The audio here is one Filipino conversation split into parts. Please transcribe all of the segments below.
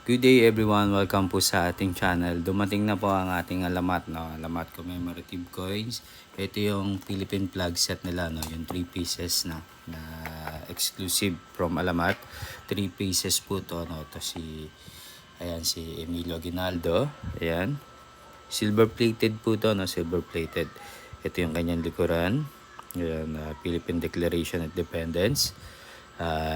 Good day everyone, welcome po sa ating channel. Dumating na po ang ating alamat, no? Alamat commemorative coins. Ito yung Philippine flag set nila, no? Yung 3 pieces na exclusive from alamat. 3 pieces po to, no? Ito si Emilio Aguinaldo. Ayan. Silver plated po to, no? Silver plated. Ito yung kanyang likuran. Ayan, Philippine Declaration of Independence.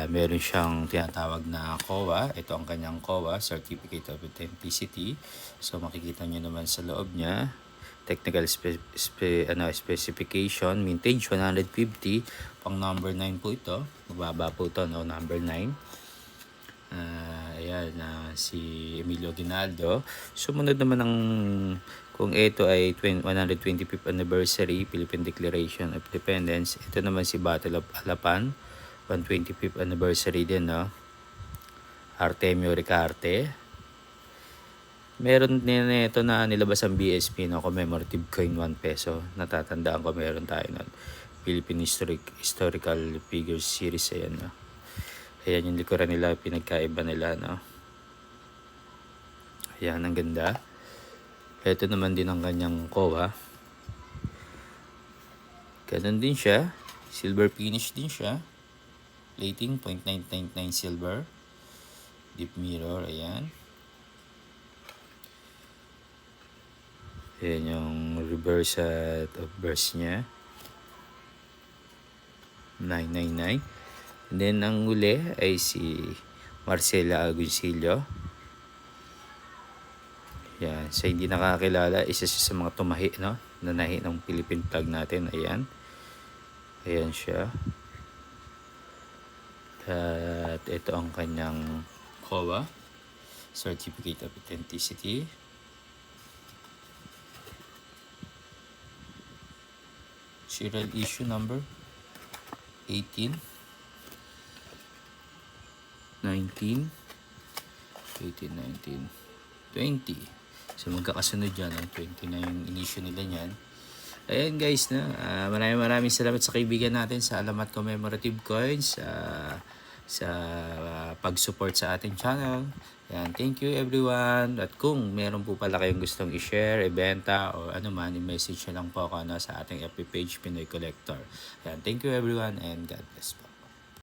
Meron siyang tinatawag na COA. Ito ang kanyang COA, Certificate of Authenticity. So makikita nyo naman sa loob niya. Technical specification, mintage 150. Pang number 9 po ito. Mababa po ito, no? Number 9. Si Emilio Aguinaldo. Sumunod naman kung ito ay 125th anniversary, Philippine Declaration of Independence. Ito naman si Battle of Alapan. 125th anniversary din, no? Artemio Ricarte. Meron din ito na nilabas ang BSP, no? Commemorative coin 1 peso. Natatandaan ko meron tayo nun. Philippine Historical Figures Series. Ayan, no? Ayan yung likuran nila, pinagkaiba nila, no? Ayan, ang ganda. Ito naman din ang kanyang COA. Ganun din siya. Silver finish din siya. Plating 0.999 silver. Deep mirror, ayan. Ayan yung reverse of verse niya. 999. And then ang uli ay si Marcela Agoncillo. Ayan. Sa hindi nakakilala, isa siya sa mga tumahi, no? Nanahi ng Philippine flag natin. Ayan. Ayan siya. At ito ang kanyang COA, Certificate of Authenticity. Serial issue number 18, 19, 18, 19, 20. So magkakasunod yan. 20 na yung issue nila yan. Ayan guys, na maraming salamat sa kaibigan natin sa Alamat Commemorative Coins, sa pag-support sa ating channel. Ayan, thank you everyone. At kung meron po pala kayong gustong i-share, ibenta, o ano man, i-message nyo lang po ako sa ating FB page, Pinoy Collector. Ayan, thank you everyone and God bless po.